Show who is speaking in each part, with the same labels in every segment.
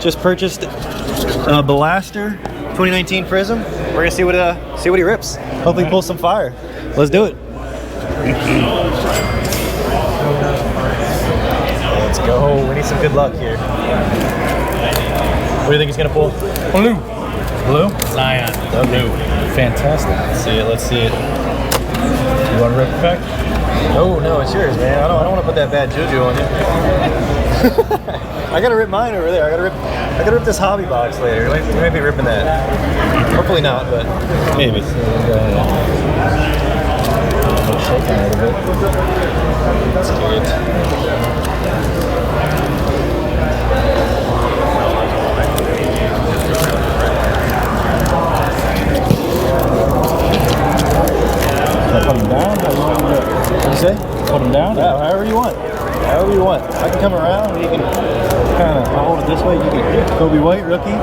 Speaker 1: Just purchased a Blaster 2019 Prizm. We're gonna see what he rips. Hopefully pull some fire. Let's do it. Let's go. We need some good luck here. What do you think he's gonna pull?
Speaker 2: Blue.
Speaker 1: Blue?
Speaker 2: Lion.
Speaker 1: Blue.
Speaker 2: Fantastic.
Speaker 1: Let's see it. Let's see it.
Speaker 2: You want to rip it back?
Speaker 1: No, it's yours, man. I don't want to put that bad juju on you. I gotta rip mine over there. I gotta rip this hobby box later. We might be ripping that. Hopefully not, but maybe. Shaking a little bit. That's good. Put them down? How you want to do it? What you say? Put them down? Yeah, however you want. However you want. I can come around. You can kind of hold it this way. You can. Kobe White, rookie.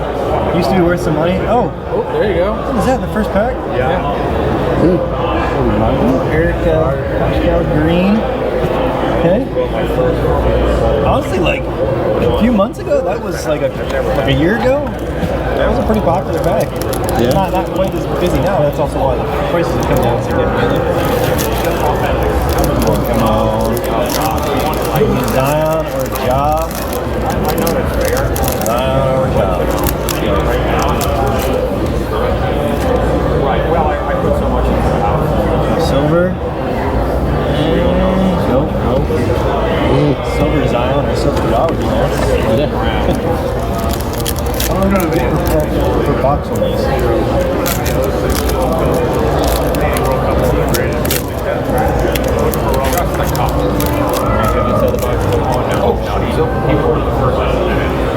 Speaker 1: Used to be worth some money. Oh,
Speaker 2: there you go.
Speaker 1: What is that? The first pack?
Speaker 2: Yeah.
Speaker 1: Eric Pascal Green. Okay. Honestly, like a few months ago, that was like a year ago. That was a pretty popular pack. Yeah. Not quite as busy now. That's also why the prices have come down significantly. Come on. Zion or Job? Zion or Job?
Speaker 3: Right. Well, I put so much into the house.
Speaker 1: Silver? Nope. Silver Zion or Silver Job would be nice. Yeah. For box on these.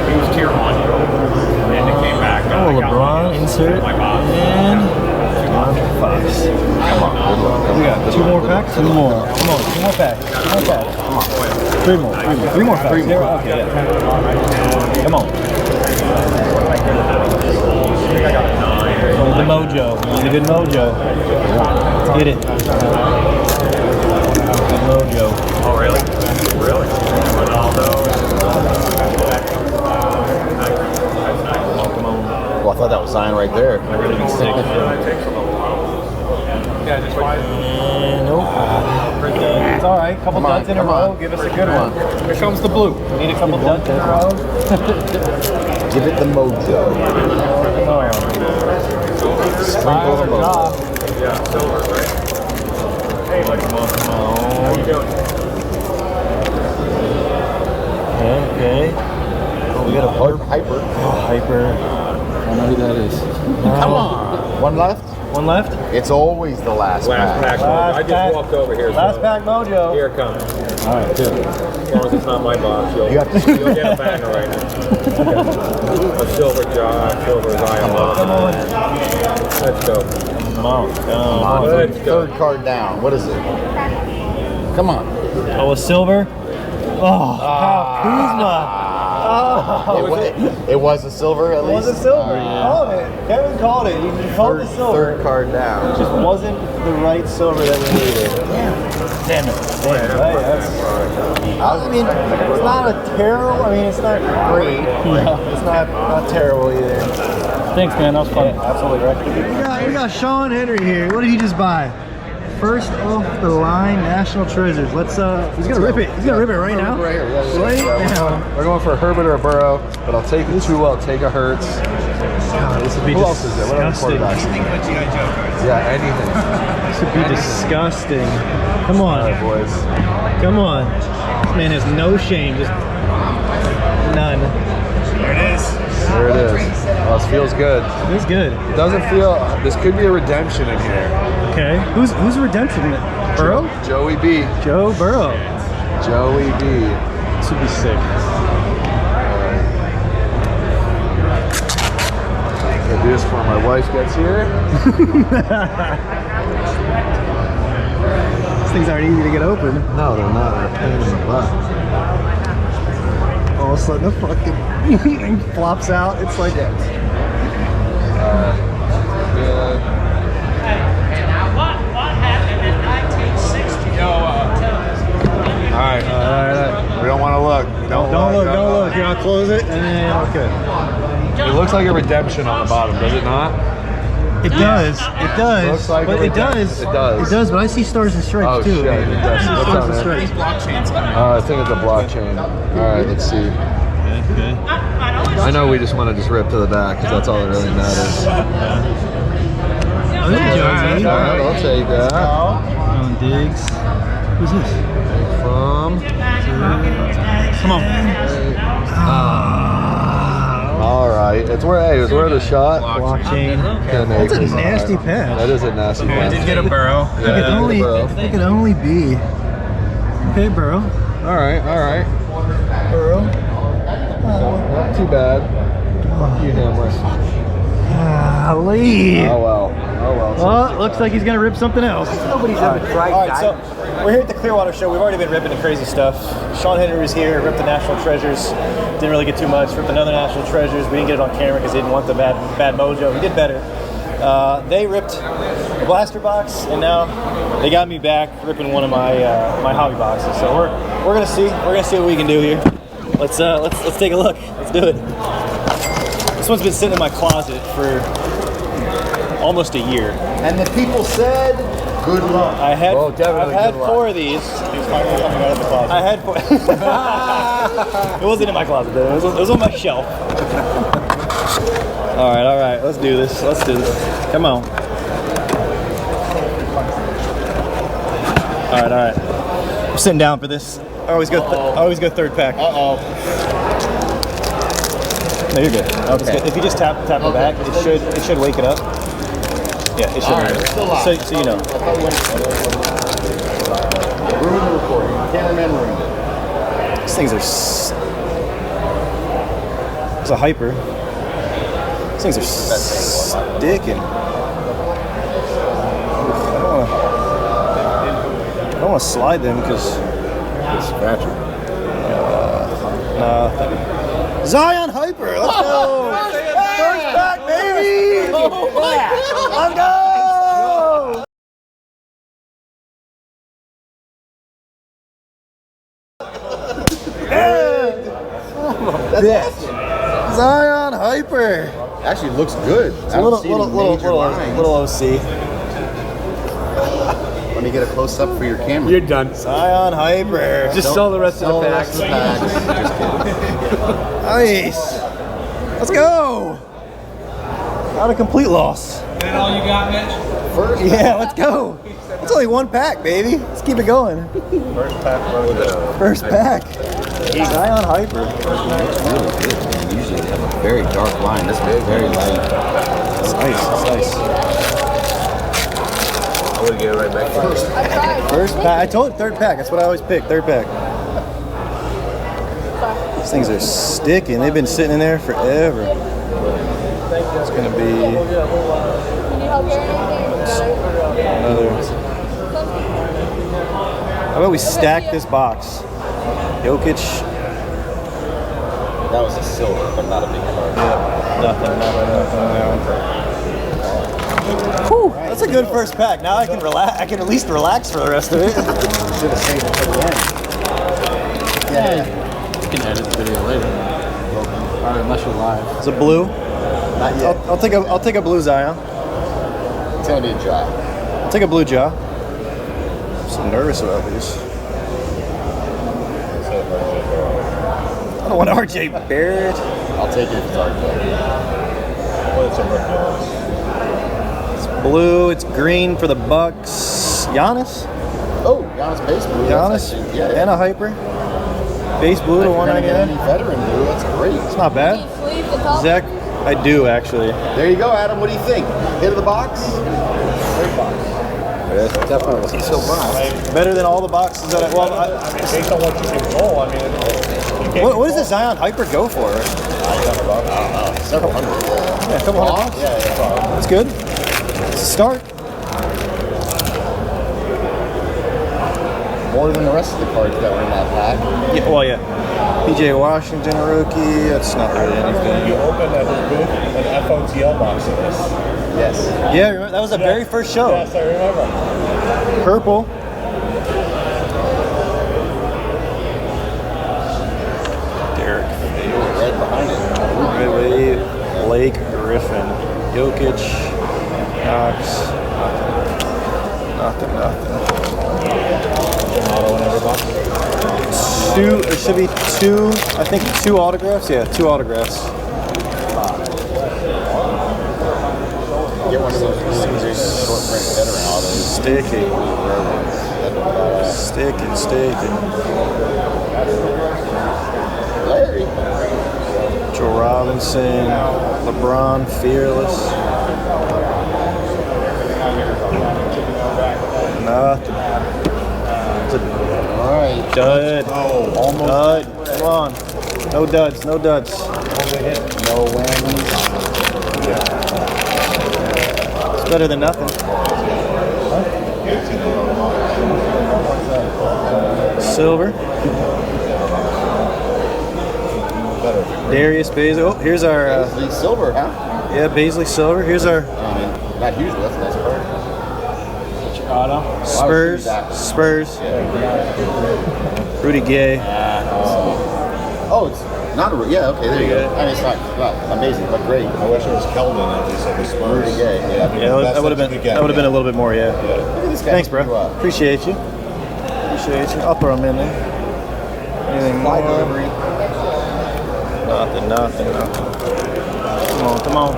Speaker 3: He was tier 1. And then it came back.
Speaker 1: Oh, LeBron insert and Fox. Come on. We got 2 more packs? 2 more. Come on, 2 more packs. 2 more packs. Come on. 3 more. 3 more packs. 3 more. Okay, yeah. Come on. The mojo. We need a good mojo. Get it. Good mojo.
Speaker 3: Oh, really? Really? Ronaldo.
Speaker 4: Well, I thought that was Zion right there.
Speaker 3: Yeah, just 5.
Speaker 1: Nope. It's all right. Couple duds in a row. Give us a good one.
Speaker 3: Here comes the blue.
Speaker 1: We need a couple duds in a row.
Speaker 4: Give it the mojo. Sprinkle the mojo.
Speaker 3: Yeah, silver, right? Hey, buddy. How you doing?
Speaker 1: Okay. Oh, we got a
Speaker 4: Hyper.
Speaker 1: Hyper.
Speaker 2: I know who that is.
Speaker 4: Come on. One left?
Speaker 1: One left?
Speaker 4: It's always the last pack.
Speaker 3: Last pack.
Speaker 1: Last
Speaker 3: I just
Speaker 1: pack.
Speaker 3: walked over here.
Speaker 1: Last
Speaker 3: so
Speaker 1: pack mojo.
Speaker 3: Here it comes.
Speaker 2: All right, good.
Speaker 3: As long as it's not my box, you'll
Speaker 4: You got
Speaker 3: get a banger right now. A silver Job, silver Zion.
Speaker 1: Come on.
Speaker 3: Let's go.
Speaker 1: Come on.
Speaker 3: Let's go.
Speaker 4: Third card down. What is it? Come on.
Speaker 1: Oh, a silver? Oh, Kuzma. Oh,
Speaker 4: It was a silver at
Speaker 1: it was
Speaker 4: least?
Speaker 1: a silver. You called it. Kevin called it. You called the silver.
Speaker 4: Third card down.
Speaker 1: It just wasn't the right silver that we needed. Damn it. Right, I mean, it's not a terrible. I mean, it's not great. It's not terrible either.
Speaker 2: Thanks, man. That was fun.
Speaker 1: Yeah, absolutely right. We got Sean Henry here. What did he just buy? First off the line National Treasures. Let's he's gonna rip it. He's gonna rip it right now.
Speaker 4: Right here.
Speaker 1: Right now.
Speaker 5: We're going for a Herbert or a Burrow, but I'll take the 2. I'll take a Hurts.
Speaker 1: God, this would be
Speaker 5: Who else is there? What other
Speaker 1: disgusting.
Speaker 5: quarterbacks? Yeah, anything.
Speaker 1: This would be disgusting. Come
Speaker 5: All
Speaker 1: on,
Speaker 5: right, boys.
Speaker 1: come on. This man has no shame. Just none.
Speaker 5: There it is. Oh, this feels good.
Speaker 1: It is good.
Speaker 5: It doesn't feel. This could be a redemption in here.
Speaker 1: Okay. Who's redemption? Burrow?
Speaker 5: Joey B.
Speaker 1: Joe Burrow.
Speaker 5: Joey B.
Speaker 1: This would be sick.
Speaker 5: I'll do this before my wife gets here.
Speaker 1: These things aren't easy to get open.
Speaker 5: No, they're not. They're a pain in the butt.
Speaker 1: All of a sudden, the fucking thing flops out. It's like
Speaker 5: Good.
Speaker 6: What happened in 1960?
Speaker 5: All right. We don't want to look.
Speaker 1: Don't look. Here, I'll close it and then okay.
Speaker 5: looks like a redemption on the bottom, does it not?
Speaker 1: It does. It does.
Speaker 5: Looks like
Speaker 1: but
Speaker 5: a
Speaker 1: it does.
Speaker 5: It does.
Speaker 1: It does. But I see stars and stripes
Speaker 5: Oh,
Speaker 1: too.
Speaker 5: shit, it does.
Speaker 1: I see
Speaker 5: What's
Speaker 1: stars
Speaker 5: on
Speaker 1: and
Speaker 5: there?
Speaker 1: stripes.
Speaker 5: I think it's a blockchain. All right, let's see.
Speaker 1: Okay.
Speaker 5: I know we just want to just rip to the back because that's all that really matters.
Speaker 1: Oh, this is
Speaker 5: All
Speaker 1: Jonesy.
Speaker 5: right, I'll take that.
Speaker 1: Alan Diggs. Who's this?
Speaker 5: From.
Speaker 1: Come on.
Speaker 5: All right, it's worth a shot.
Speaker 1: Blockchain.
Speaker 5: That's
Speaker 1: That's a nasty pack.
Speaker 5: That is a nasty
Speaker 3: I did
Speaker 5: pack.
Speaker 3: get a burrow.
Speaker 1: It could only be. Okay, Burrow.
Speaker 5: All right.
Speaker 1: Burrow.
Speaker 5: Not too bad. Fuck you, Hamler.
Speaker 1: Golly.
Speaker 5: Oh well.
Speaker 1: Well, looks like he's gonna rip something else.
Speaker 7: Nobody's ever tried
Speaker 1: All right,
Speaker 7: that.
Speaker 1: so we're here at the Clearwater Show. We've already been ripping the crazy stuff. Sean Henry was here, ripped the National Treasures. Didn't really get too much. Ripped another National Treasures. We didn't get it on camera because they didn't want the bad mojo. He did better. They ripped a blaster box, and now they got me back ripping one of my my hobby boxes. So we're gonna see. We're gonna see what we can do here. Let's take a look. Let's do it. This one's been sitting in my closet for almost a year.
Speaker 4: And the people said, good luck.
Speaker 1: I've had
Speaker 5: good luck.
Speaker 1: 4 of these.
Speaker 3: He's finally coming out of the closet.
Speaker 1: I had 4. It wasn't in my closet though. It was on my shelf. All right. Let's do this. Come on. All right. I'm sitting down for this. I always go third pack.
Speaker 4: Uh-oh.
Speaker 1: No, you're good.
Speaker 4: Okay.
Speaker 1: If you just tap the back, it should wake it up. Yeah, it should.
Speaker 4: All right, we're still live.
Speaker 1: So you know.
Speaker 4: Ruined the recording. Cameraman ruined it.
Speaker 1: These things are. It's a hyper. These things are sticking. I don't want to slide them because
Speaker 4: It's scratchy.
Speaker 1: Zion Hyper. Let's go. First pack, baby. Let's go.
Speaker 4: That's
Speaker 1: Zion Hyper.
Speaker 4: actually looks good.
Speaker 1: It's a little OC.
Speaker 4: Let me get a close up for your camera.
Speaker 3: You're done.
Speaker 1: Zion Hyper.
Speaker 3: Just sell the rest of the packs.
Speaker 4: Just kidding.
Speaker 1: Nice. Let's go. Not a complete loss.
Speaker 6: That all you got, Mitch?
Speaker 4: First,
Speaker 1: Yeah, let's go. It's only 1 pack, baby. Let's keep it going.
Speaker 3: First pack road.
Speaker 1: First pack. Zion Hyper.
Speaker 4: usually they have a very dark line. This is very light.
Speaker 1: It's nice.
Speaker 3: I would get it right back.
Speaker 1: First pack. I told you third pack. That's what I always pick. Third pack. These things are sticking. They've been sitting in there forever. It's gonna be another. How about we stack this box? Jokic.
Speaker 4: That was a silver, but not a big card.
Speaker 1: Nothing there. Whew, that's a good first pack. Now I can relax. I can at least relax for the rest of it.
Speaker 4: Should have saved it for the end. Yeah.
Speaker 2: You can edit the video later. Alright, unless you're live.
Speaker 1: It's a blue.
Speaker 4: Not yet.
Speaker 1: I'll take a blue Zion.
Speaker 4: It's gonna be a job.
Speaker 1: I'll take a blue jaw. I'm so nervous about these. I don't want RJ Barrett.
Speaker 4: I'll take it if it's RJ.
Speaker 1: It's blue. It's green for the Bucks. Giannis.
Speaker 4: Oh, Giannis base blue.
Speaker 1: Giannis.
Speaker 4: That's actually-
Speaker 1: And a hyper. Base blue to
Speaker 4: If you're gonna get
Speaker 1: 199.
Speaker 4: any veteran blue, that's great.
Speaker 1: It's not bad. Zach, I do actually.
Speaker 4: There you go, Adam. What do you think? Hit of the box? Great box.
Speaker 1: That's definitely
Speaker 4: So box.
Speaker 1: better than all the boxes that
Speaker 3: Based on what you can roll, I mean,
Speaker 1: what does the Zion hyper go for?
Speaker 4: Several hundred.
Speaker 1: Yeah, a couple hundred.
Speaker 4: Yeah.
Speaker 1: That's good. It's a start.
Speaker 4: More than the rest of the cards that were in that pack.
Speaker 1: Yeah, well, yeah. PJ Washington rookie. That's not really anything.
Speaker 3: you opened at his booth an FOTL box of this.
Speaker 4: Yes.
Speaker 1: Yeah, remember, that was the very first show.
Speaker 3: Yes, I remember.
Speaker 1: Purple. Derek.
Speaker 4: Red behind it.
Speaker 1: Red wave. Blake Griffin. Jokic. Knox. Nothing.
Speaker 3: Auto in every box.
Speaker 1: Two, there should be two, I think 2 autographs. Yeah, 2 autographs.
Speaker 4: Get one of those really great short print veteran autos.
Speaker 1: Sticking.
Speaker 4: Larry.
Speaker 1: Joe Robinson, LeBron, Fearless. Nothing.
Speaker 4: All right.
Speaker 1: Dud.
Speaker 4: Oh, almost.
Speaker 1: Dud. Come on. No duds.
Speaker 4: No whammies.
Speaker 1: It's better than nothing. Silver. Darius Baisley. Oh, here's our.
Speaker 4: Paisley silver, huh?
Speaker 1: Yeah, Baisley Silver. Here's our
Speaker 4: Not huge, but that's a nice card.
Speaker 1: Spurs. Rudy Gay.
Speaker 4: Oh, it's not a. Yeah, okay, there you go. I mean, it's not amazing, but great.
Speaker 3: I wish it was Keldon at least at the Spurs.
Speaker 4: Rudy Gay.
Speaker 1: Yeah, that would have been a little bit more. Yeah.
Speaker 4: Look at this guy.
Speaker 1: Thanks, bro. Appreciate you. I'll throw them in there. Anything
Speaker 4: Fly
Speaker 1: more?
Speaker 4: delivery.
Speaker 1: Nothing. Come on.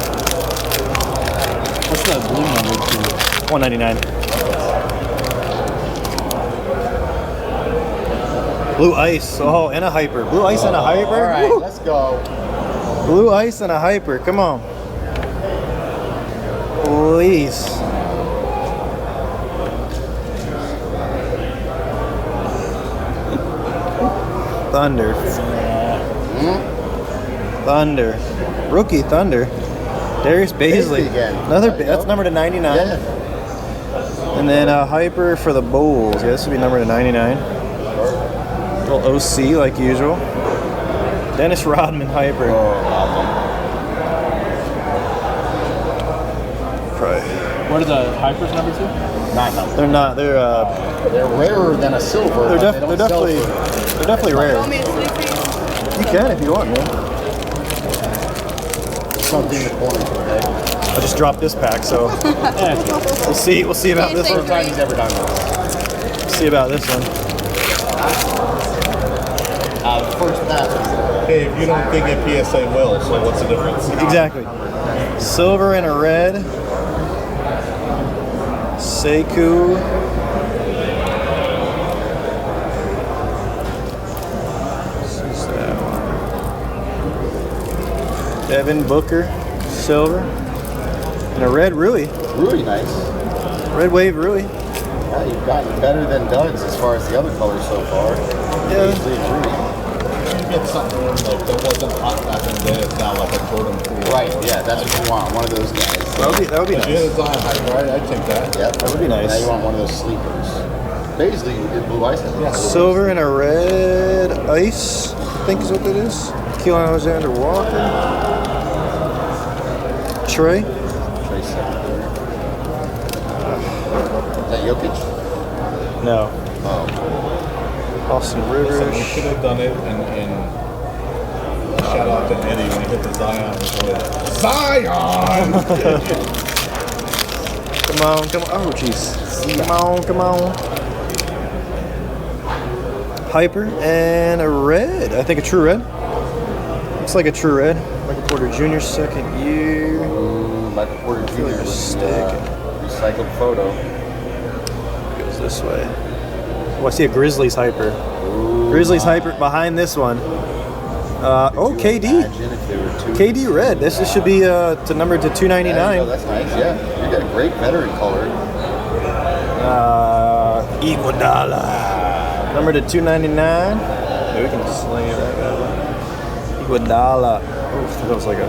Speaker 2: What's that blue number to?
Speaker 1: 199. Blue Ice. Oh, and a hyper. Blue Ice and a hyper.
Speaker 4: All right,
Speaker 1: Woo.
Speaker 4: let's go.
Speaker 1: Blue Ice and a hyper. Come on. Please. Thunder. Rookie Thunder. Darius Baisley.
Speaker 4: again.
Speaker 1: That's numbered to 99.
Speaker 4: Yeah.
Speaker 1: And then hyper for the Bulls. Yeah, this would be numbered to 99. Little OC like usual. Dennis Rodman hyper. Probably.
Speaker 2: What are the hypers number to?
Speaker 1: They're not. They're
Speaker 4: rarer than a silver.
Speaker 1: They're
Speaker 4: but they don't sell
Speaker 1: definitely rare.
Speaker 7: Want me to sleep here?
Speaker 1: You can if you want, man.
Speaker 4: something in the corner. Okay?
Speaker 1: I just dropped this pack, so we'll see about this
Speaker 7: First
Speaker 1: one.
Speaker 7: time
Speaker 4: He's ever done this.
Speaker 1: See about this one.
Speaker 4: First pass.
Speaker 3: Hey, if you don't think it PSA will, so what's the difference?
Speaker 1: Exactly. Silver and a red. Sekou. This is that one. Devin Booker, silver. And a red Rui.
Speaker 4: Really nice.
Speaker 1: Red Wave Rui.
Speaker 4: Yeah, you've gotten better than Duds as far as the other colors so far.
Speaker 1: Yeah.
Speaker 4: Usually it's Rui.
Speaker 3: You get something like that wasn't hot back in the day. It's now like a totem pool.
Speaker 4: Right, yeah, that's what you want. One of those guys.
Speaker 1: That would be
Speaker 3: If you had a
Speaker 1: nice.
Speaker 3: Zion height, right? I'd take that.
Speaker 4: Yep.
Speaker 1: That would be nice.
Speaker 4: Now you want one of those sleepers. Paisley did blue ice.
Speaker 1: Silver and a red ice, I think is what that is. Keelan Alexander Walker. Trey.
Speaker 4: Trace second. Is that Jokic?
Speaker 1: No.
Speaker 4: Oh.
Speaker 1: Austin
Speaker 3: So
Speaker 1: Rivers.
Speaker 3: you should have done it and shout out to Eddie when he hit the Zion. Zion!
Speaker 1: Come on. Oh, jeez. Come on. Hyper and a red. I think a true red. Looks like a true red. Michael Porter Jr. second year.
Speaker 4: Ooh, Michael Porter Jr.
Speaker 1: like you're mistaken.
Speaker 4: Recycled photo.
Speaker 1: Goes this way. Oh, I see a Grizzlies hyper. Grizzlies hyper behind this one. KD.
Speaker 4: Imagine if there were two.
Speaker 1: KD red. This should be to number to 299.
Speaker 4: Oh, that's nice. Yeah, you got a great veteran color.
Speaker 1: Iguodala. Number to 299. Maybe we can sling it right back. Iguodala. Oof, that was like a.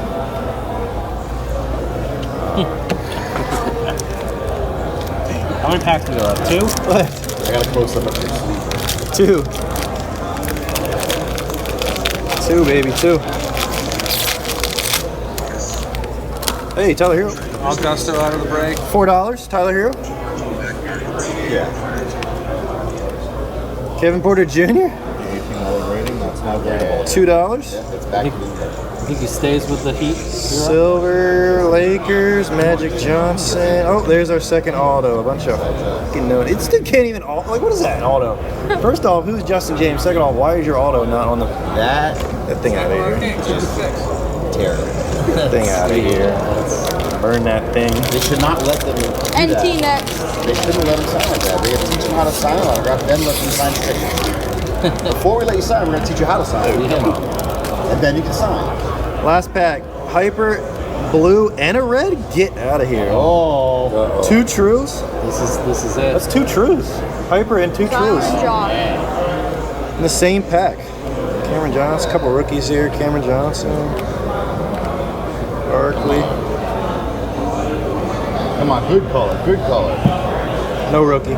Speaker 2: How many packs are there left? 2?
Speaker 1: What?
Speaker 4: I got a close up of your sleeve.
Speaker 1: 2, baby, 2. Hey, Tyler Hero.
Speaker 2: Augusto out of the break.
Speaker 1: $4, Tyler Hero.
Speaker 4: Yeah.
Speaker 1: Kevin Porter Jr.
Speaker 3: 18 rating, that's not very
Speaker 1: $2.
Speaker 4: Yeah, it's back to the
Speaker 2: think he stays with the Heat.
Speaker 1: Silver, Lakers, Magic Johnson. Oh, there's our second auto. A bunch of fucking no. It still can't even auto. Like, what is that, an auto? First off, who's Justin James? Second off, why is your auto not on the...
Speaker 4: That
Speaker 1: thing out of here.
Speaker 4: terrible.
Speaker 1: That thing out of here. Burn that thing.
Speaker 4: They should not let them do
Speaker 7: NT
Speaker 4: that.
Speaker 7: next.
Speaker 4: They shouldn't let them sign like that. They have to teach them how to sign an autograph, then let them sign tickets. Before we let you sign, we're going to teach you how to sign. And then you can sign.
Speaker 1: Last pack. Hyper, blue, and a red. Get out of here.
Speaker 4: Oh.
Speaker 1: Two trues.
Speaker 2: This is it.
Speaker 1: That's two trues. Hyper and two trues. In the same pack. Cameron Johnson, a couple rookies here. Cameron Johnson. Barkley.
Speaker 4: Come on, good color, good color.
Speaker 1: No rookie.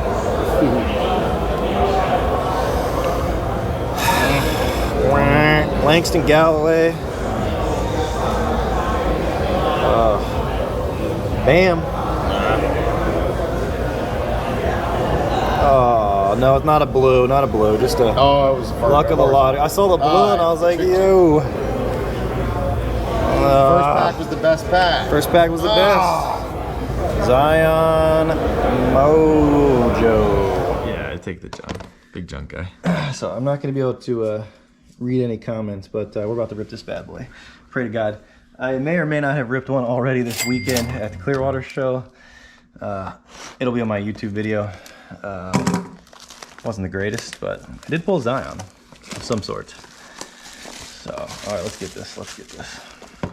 Speaker 1: Langston Galloway. Bam. Oh, no, it's not a blue, not a blue. Just a
Speaker 4: Oh, it was
Speaker 1: luck of the lottery. I saw the blue and I was like, yo.
Speaker 4: First pack was the best pack.
Speaker 1: First pack was the best. Zion Mojo.
Speaker 5: Yeah, I take the junk. Big junk guy.
Speaker 1: So I'm not going to be able to read any comments, but we're about to rip this bad boy. Pray to God. I may or may not have ripped one already this weekend at the Clearwater show. It'll be on my YouTube video. Wasn't the greatest, but I did pull Zion of some sort. So, all right, let's get this. Let's get this.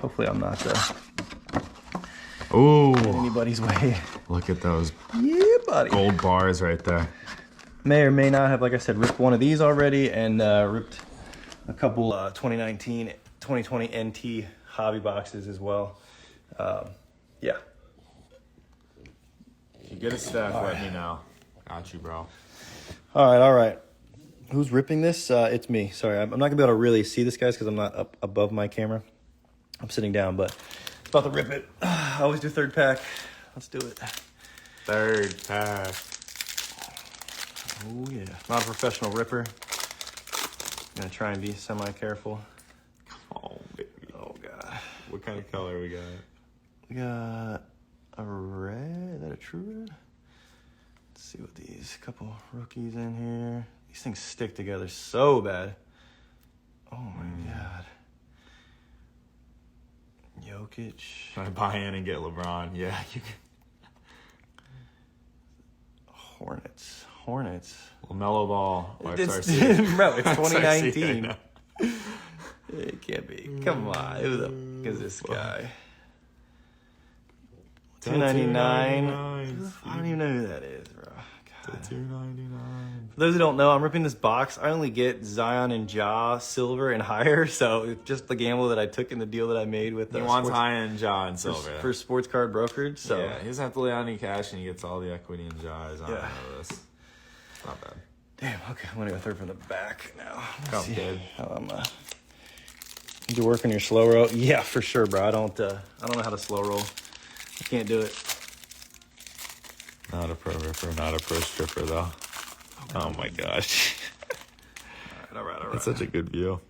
Speaker 1: Hopefully I'm not
Speaker 5: Ooh.
Speaker 1: in anybody's way.
Speaker 5: Look at those
Speaker 1: Yeah, buddy.
Speaker 5: gold bars right there.
Speaker 1: May or may not have, like I said, ripped one of these already and ripped a couple 2019, 2020 NT hobby boxes as well. Yeah.
Speaker 5: If you get a stack, let me know. Got you, bro.
Speaker 1: All right. Who's ripping this? It's me. Sorry, I'm not gonna be able to really see this, guys, because I'm not up above my camera. I'm sitting down, but about to rip it. I always do third pack. Let's do it.
Speaker 5: Third pack.
Speaker 1: Oh yeah. Not a professional ripper. Gonna try and be semi-careful.
Speaker 5: Oh, baby.
Speaker 1: Oh god.
Speaker 5: What kind of color we got?
Speaker 1: We got a red. Is that a true red? Let's see what these couple rookies in here. These things stick together so bad. Oh my god. Jokic.
Speaker 5: Try to buy in and get LeBron. Yeah, you can.
Speaker 1: Hornets.
Speaker 5: LaMelo Ball.
Speaker 1: Bro, it's 2019.
Speaker 5: I
Speaker 1: It can't be. Come on. Who the fuck is this guy? $2.99. I don't even know who that is, bro. God.
Speaker 5: $2.99.
Speaker 1: For those who don't know, I'm ripping this box. I only get Zion and Ja silver and higher, so it's just the gamble that I took in the deal that I made with
Speaker 5: He wants high-end Ja and silver.
Speaker 1: for sports card brokerage. So
Speaker 5: yeah, he doesn't have to lay on any cash, and he gets all the equity in Ja's. I don't know this. It's not bad.
Speaker 1: damn. Okay, I'm gonna go third from the back now.
Speaker 5: Come, kid.
Speaker 1: How I'm. Did you work on your slow roll? Yeah, for sure, bro. I don't know how to slow roll. I can't do it.
Speaker 5: Not a pro ripper, not a pro stripper, though. Oh my gosh.
Speaker 1: All right.
Speaker 5: That's such a good view.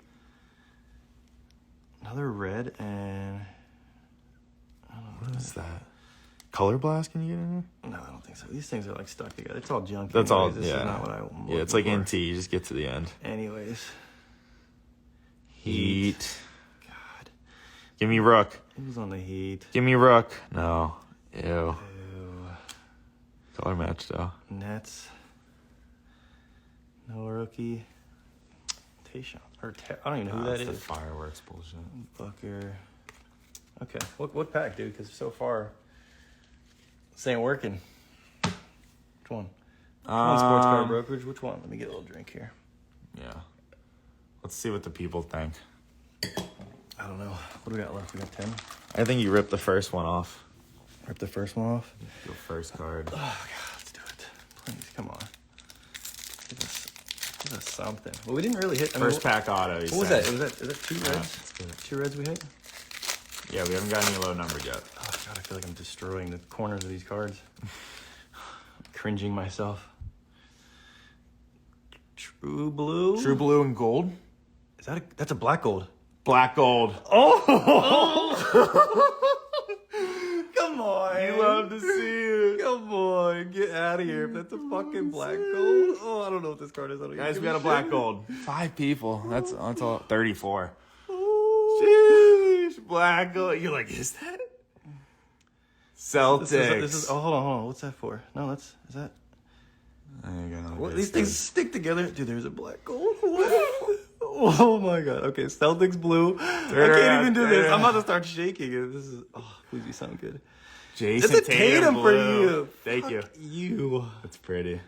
Speaker 1: Another red and...
Speaker 5: What is that? Color blast, can you get in here?
Speaker 1: No, I don't think so. These things are like stuck together. It's all junk.
Speaker 5: That's
Speaker 1: anyways.
Speaker 5: all,
Speaker 1: This
Speaker 5: yeah.
Speaker 1: is not what I'm
Speaker 5: Yeah, it's like
Speaker 1: looking
Speaker 5: NT. You just get to the end.
Speaker 1: for. Anyways.
Speaker 5: Heat.
Speaker 1: God.
Speaker 5: Give me Rook.
Speaker 1: Who's on the Heat?
Speaker 5: Give me Rook. No. Ew.
Speaker 1: Ew.
Speaker 5: Color match, though.
Speaker 1: Nets. No rookie. Tayshaun. I don't even know who that
Speaker 5: That's
Speaker 1: is.
Speaker 5: the fireworks bullshit.
Speaker 1: Booker. Okay. What pack, dude? Because so far, this ain't working. Which one? On sports card brokerage. Which one? Let me get a little drink here.
Speaker 5: Yeah. Let's see what the people think.
Speaker 1: I don't know. What do we got left? We got 10.
Speaker 5: I think you ripped the first one off.
Speaker 1: Rip the first one off.
Speaker 5: Your first card.
Speaker 1: Oh god, let's do it. Please, come on. Give us something. Well, we didn't really hit.
Speaker 5: First pack auto.
Speaker 1: What was that? Was that 2 reds?
Speaker 5: That's good.
Speaker 1: 2 reds we hit?
Speaker 5: Yeah, we haven't got any low numbered yet.
Speaker 1: Oh god, I feel like I'm destroying the corners of these cards. Cringing myself. True blue.
Speaker 5: True blue and gold?
Speaker 1: That's a black gold.
Speaker 5: Black gold.
Speaker 1: Come on.
Speaker 5: You love to see it.
Speaker 1: Come on. Get out of here. If that's a fucking black gold. Oh, I don't know what this card is. I don't
Speaker 5: Guys,
Speaker 1: give
Speaker 5: we got a
Speaker 1: shit.
Speaker 5: black gold. 5 people. That's all. 34. Sheesh. Black gold. You're like, is that it? Celtics.
Speaker 1: This is hold on. What's that for? No, is that? What, these things stick together. Dude, there's a black gold. What? Oh my god. Okay, Celtics blue. I can't even do this. I'm about to start shaking it. This is please, you sound good.
Speaker 5: Jason
Speaker 1: It's a Tatum for
Speaker 5: blue.
Speaker 1: you.
Speaker 5: Thank you.
Speaker 1: You.
Speaker 5: That's pretty.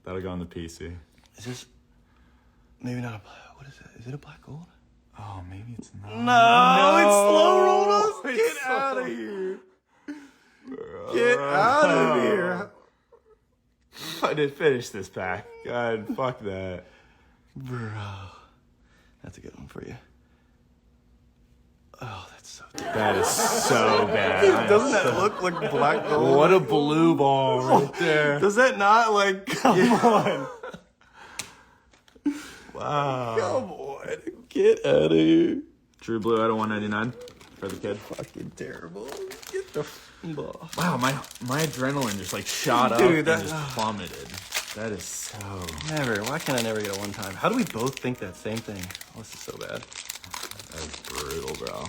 Speaker 5: That'll go on the PC.
Speaker 1: Is this maybe not a black? What is it? Is it a black gold?
Speaker 5: Oh, maybe it's not.
Speaker 1: No, it's slow rolled us.
Speaker 5: It's
Speaker 1: Get
Speaker 5: slow.
Speaker 1: out of here. Get out of here.
Speaker 5: I did finish this pack. God, fuck that.
Speaker 1: Bro. That's a good one for you. Oh, that's so terrible.
Speaker 5: That is so bad.
Speaker 1: Doesn't that look like black gold?
Speaker 5: What a blue ball right there.
Speaker 1: Does that not come on?
Speaker 5: Wow.
Speaker 1: Come on. Get out of here.
Speaker 5: True blue out of 199 for the kid.
Speaker 1: Fucking terrible. Get the ball.
Speaker 5: Wow, my adrenaline just like shot up
Speaker 1: Dude,
Speaker 5: and just plummeted. That is so...
Speaker 1: Never. Why can't I never get a one time? How do we both think that same thing? Oh, this is so bad.
Speaker 5: That is brutal, bro.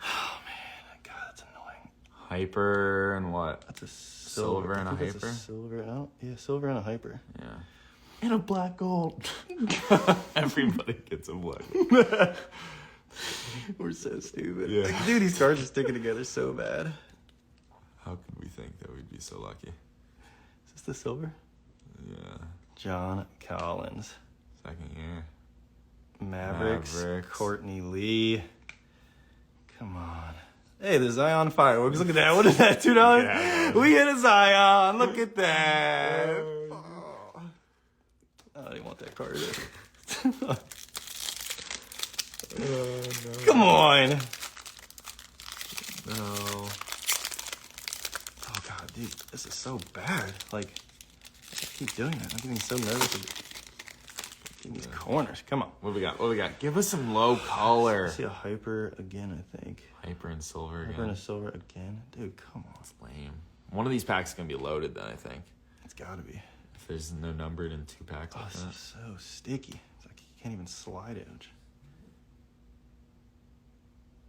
Speaker 1: Oh, man. God, that's annoying.
Speaker 5: Hyper and what?
Speaker 1: That's a
Speaker 5: Silver and a
Speaker 1: I think that's
Speaker 5: hyper?
Speaker 1: Silver out. Yeah, silver and a hyper.
Speaker 5: Yeah. And a black gold. Everybody gets a black gold.
Speaker 1: We're so stupid.
Speaker 5: Yeah.
Speaker 1: Like, dude, these cards are sticking together so bad.
Speaker 5: How could we think that we'd be so lucky?
Speaker 1: Is this the silver?
Speaker 5: Yeah.
Speaker 1: John Collins.
Speaker 5: Second year.
Speaker 1: Mavericks. Courtney Lee. Come on. Hey, the Zion fireworks. Look at that. What is that? $2?
Speaker 5: Yeah,
Speaker 1: we hit a Zion. Look at that. Oh. I don't even want that card.
Speaker 5: No.
Speaker 1: Come on.
Speaker 5: No.
Speaker 1: Oh, God, dude. This is so bad. Like, I keep doing it. I'm getting so nervous. In these corners. Come on.
Speaker 5: What we got? Give us some low color.
Speaker 1: I see a hyper again, I think.
Speaker 5: Hyper and silver
Speaker 1: Hyper
Speaker 5: again.
Speaker 1: and a silver again. Dude, come on.
Speaker 5: That's lame. One of these packs is going to be loaded then, I think.
Speaker 1: It's gotta be.
Speaker 5: If there's no numbered in 2 packs
Speaker 1: Oh,
Speaker 5: like
Speaker 1: this
Speaker 5: that.
Speaker 1: is so sticky. It's like you can't even slide it.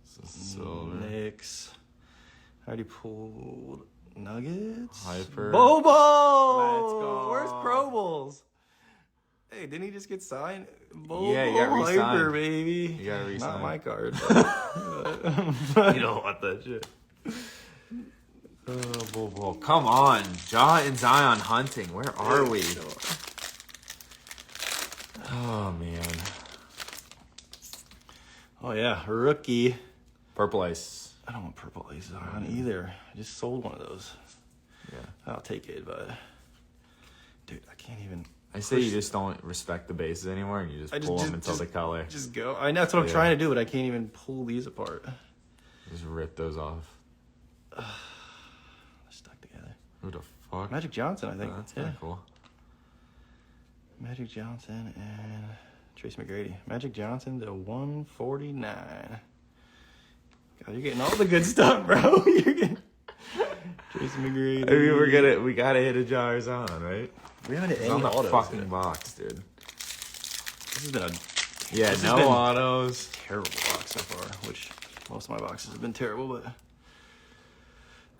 Speaker 5: So silver.
Speaker 1: Knicks. I already pulled Nuggets.
Speaker 5: Hyper.
Speaker 1: Bobo!
Speaker 5: Let's go.
Speaker 1: Where's Pro Bowls? Hey, didn't he just get signed? Bobo
Speaker 5: Yeah, he got re-signed.
Speaker 1: Hyper, baby.
Speaker 5: You got re-signed.
Speaker 1: Not my card.
Speaker 5: You don't want that shit. Oh, come on. Ja and Zion hunting. Where are we? Oh, man.
Speaker 1: Oh, yeah. Rookie.
Speaker 5: Purple ice.
Speaker 1: I don't want purple aces on either. I just sold one of those.
Speaker 5: Yeah.
Speaker 1: I'll take it, but... Dude, I can't even...
Speaker 5: I say you just don't respect the bases anymore and you just pull them until the color.
Speaker 1: Just go. I know that's what I'm trying to do, but I can't even pull these apart.
Speaker 5: Just rip those off.
Speaker 1: They're stuck together.
Speaker 5: Who the fuck?
Speaker 1: Magic Johnson, I think.
Speaker 5: Oh, that's kind of cool.
Speaker 1: Magic Johnson and Trace McGrady. Magic Johnson to 149. God, you're getting all the good stuff, bro. You're getting Trace McGrady.
Speaker 5: I mean, we gotta hit a jars on, right?
Speaker 1: We haven't hit
Speaker 5: It's
Speaker 1: any
Speaker 5: on the
Speaker 1: autos
Speaker 5: fucking
Speaker 1: yet.
Speaker 5: box, dude.
Speaker 1: This has been a
Speaker 5: Yeah,
Speaker 1: This has
Speaker 5: no
Speaker 1: been-
Speaker 5: autos.
Speaker 1: terrible box so far, which most of my boxes have been terrible, but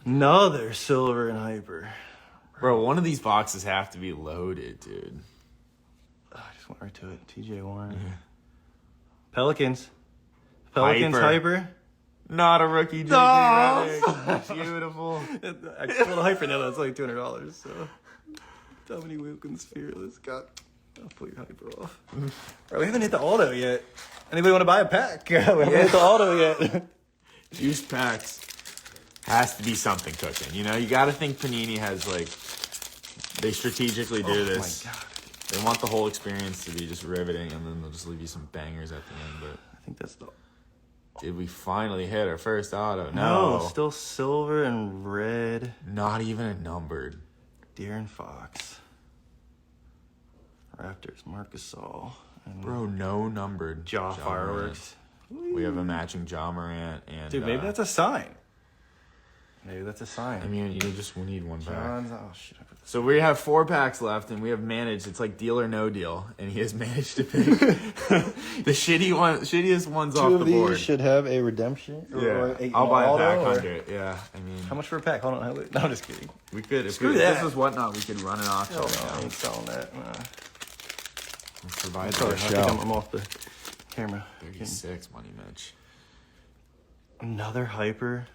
Speaker 1: another silver and hyper.
Speaker 5: Bro, one of these boxes have to be loaded, dude.
Speaker 1: I just went right to it. TJ Warren. Pelicans. Hyper.
Speaker 5: Not a rookie, JJ Redick. Beautiful.
Speaker 1: I pulled a hyper now. That's like $200. So, Dominique Wilkins, fearless. God, I'll put your hyper off. Bro, we haven't hit the auto yet. Anybody want to buy a pack? We haven't hit the auto yet.
Speaker 5: Juice packs has to be something cooking. You know, you got to think Panini has like they strategically do this.
Speaker 1: Oh my God.
Speaker 5: They want the whole experience to be just riveting, and then they'll just leave you some bangers at the end. But
Speaker 1: I think that's the.
Speaker 5: did we finally hit our first auto?
Speaker 1: No,
Speaker 5: No,
Speaker 1: still silver and red.
Speaker 5: not even a numbered.
Speaker 1: De'Aaron Fox. Raptors, Marcus Gasol.
Speaker 5: Bro, no numbered
Speaker 1: Jaw fireworks.
Speaker 5: Morant. We have a matching Jaw Morant and
Speaker 1: Dude, maybe that's a sign. Maybe that's a sign.
Speaker 5: I mean, you just need one pack.
Speaker 1: John's, oh shit.
Speaker 5: So we have 4 packs left, and we have managed. It's like deal or no deal, and he has managed to pick the shittiest ones off
Speaker 1: Two
Speaker 5: the
Speaker 1: of these
Speaker 5: board.
Speaker 1: should have a redemption.
Speaker 5: Yeah, I'll buy a pack under it. Yeah, I mean,
Speaker 1: how much for a pack? Hold on. No, I'm just kidding.
Speaker 5: we could. If
Speaker 1: Screw
Speaker 5: if
Speaker 1: that.
Speaker 5: this was whatnot, we could run an auction.
Speaker 1: No,
Speaker 5: right
Speaker 1: I
Speaker 5: now.
Speaker 1: ain't selling that.
Speaker 5: Let's provide
Speaker 1: I
Speaker 5: for the
Speaker 1: think
Speaker 5: show.
Speaker 1: I'm off the camera.
Speaker 5: 36, Money Mitch.
Speaker 1: Another hyper.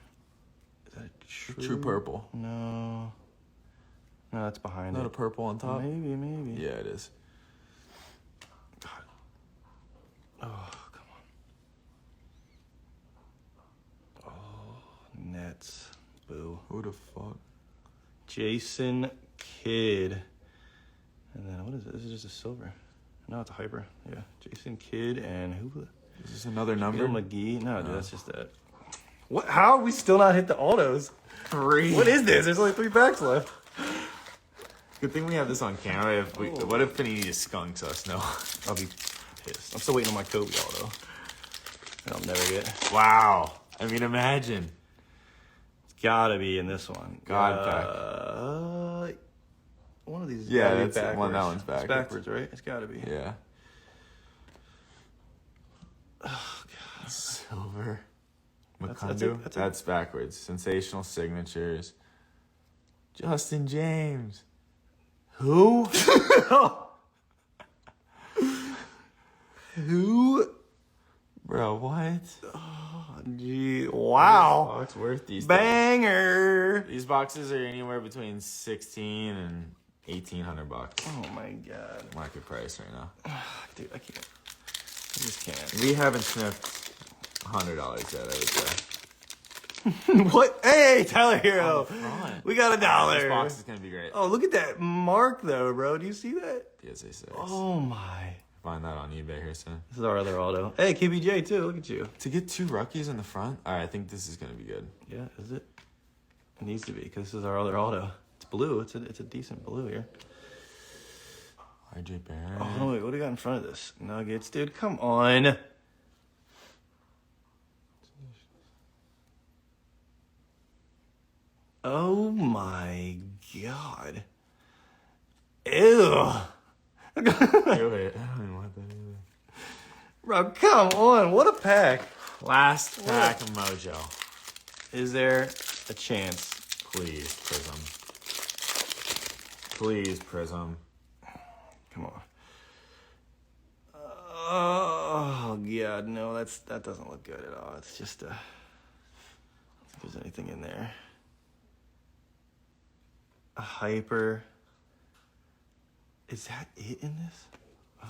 Speaker 1: Is that
Speaker 5: True purple.
Speaker 1: No, that's behind
Speaker 5: Not
Speaker 1: it.
Speaker 5: a purple on top.
Speaker 1: Maybe.
Speaker 5: Yeah, it is.
Speaker 1: God. Oh, come on. Oh, Nets. Boo.
Speaker 5: Who the fuck?
Speaker 1: Jason Kidd. And then what is it? This is just a silver. No, it's a hyper. Yeah. Jason Kidd and who?
Speaker 5: Is this another number?
Speaker 1: Bill McGee. No, dude, that's just that. What? How are we still not hit the autos?
Speaker 5: 3.
Speaker 1: What is this? There's only 3 packs left.
Speaker 5: Good thing we have this on camera. What if Panini just skunks us? No.
Speaker 1: I'll be pissed. I'm still waiting on my Kobe auto. I'll never get.
Speaker 5: Wow. I mean, imagine.
Speaker 1: It's gotta be in this one.
Speaker 5: God pack.
Speaker 1: One of these.
Speaker 5: Yeah,
Speaker 1: gotta be
Speaker 5: that's the one. That one's
Speaker 1: It's
Speaker 5: backwards.
Speaker 1: backwards, right? It's gotta be.
Speaker 5: Yeah. Oh, God. Silver. Makundu. That's backwards. Sensational signatures. Justin James.
Speaker 1: Who? Who?
Speaker 5: Bro, what?
Speaker 1: Oh, gee. Wow.
Speaker 5: Oh, it's worth these.
Speaker 1: Banger.
Speaker 5: These boxes are anywhere between 16 and 1,800 bucks.
Speaker 1: Oh my god.
Speaker 5: Market price right now.
Speaker 1: Dude, I can't. I just can't.
Speaker 5: We haven't sniffed $100 yet, I would say.
Speaker 1: What? Hey, Tyler Hero.
Speaker 5: On the front.
Speaker 1: We got $1.
Speaker 5: This box is going to be great.
Speaker 1: Oh, look at that mark, though, bro. Do you see that?
Speaker 5: PSA 6.
Speaker 1: Oh, my.
Speaker 5: Find that on eBay here soon.
Speaker 1: This is our other auto. Hey, KBJ, too. Look at you.
Speaker 5: To get 2 rookies in the front, all right, I think this is going to be good.
Speaker 1: Yeah, is it? It needs to be, because this is our other auto. It's blue. It's a decent blue here.
Speaker 5: RJ Barrett.
Speaker 1: Oh, no, wait. What do we got in front of this? Nuggets, dude. Come on. Oh, my God. Ew.
Speaker 5: Do it. I don't even want that either.
Speaker 1: Bro, come on. What a pack.
Speaker 5: Last pack of Mojo.
Speaker 1: Is there a chance?
Speaker 5: Please, Prizm. Please, Prizm.
Speaker 1: Come on. Oh, God. No, that doesn't look good at all. It's just, I don't think there's anything in there. A hyper. Is that it in this?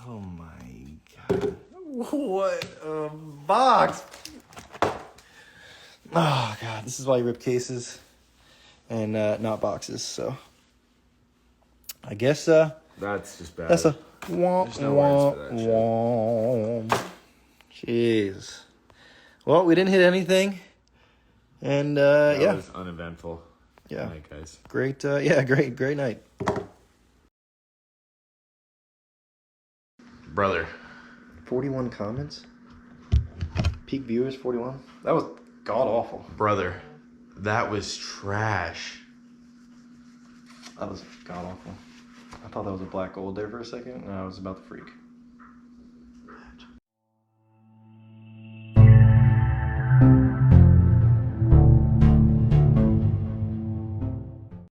Speaker 1: Oh, my God. What a box. Oh, God. This is why you rip cases and not boxes, so. I guess,
Speaker 5: That's just bad.
Speaker 1: that's a womp,
Speaker 5: There's no words for that shit.
Speaker 1: womp. Jeez. Well, we didn't hit anything. And,
Speaker 5: That
Speaker 1: yeah.
Speaker 5: was uneventful.
Speaker 1: Yeah.
Speaker 5: Good night, guys.
Speaker 1: Great, great night.
Speaker 5: Brother.
Speaker 1: 41 comments? Peak viewers, 41? That was god-awful.
Speaker 5: Brother. That was trash.
Speaker 1: That was god-awful. I thought that was a black gold there for a second, and I was about to freak.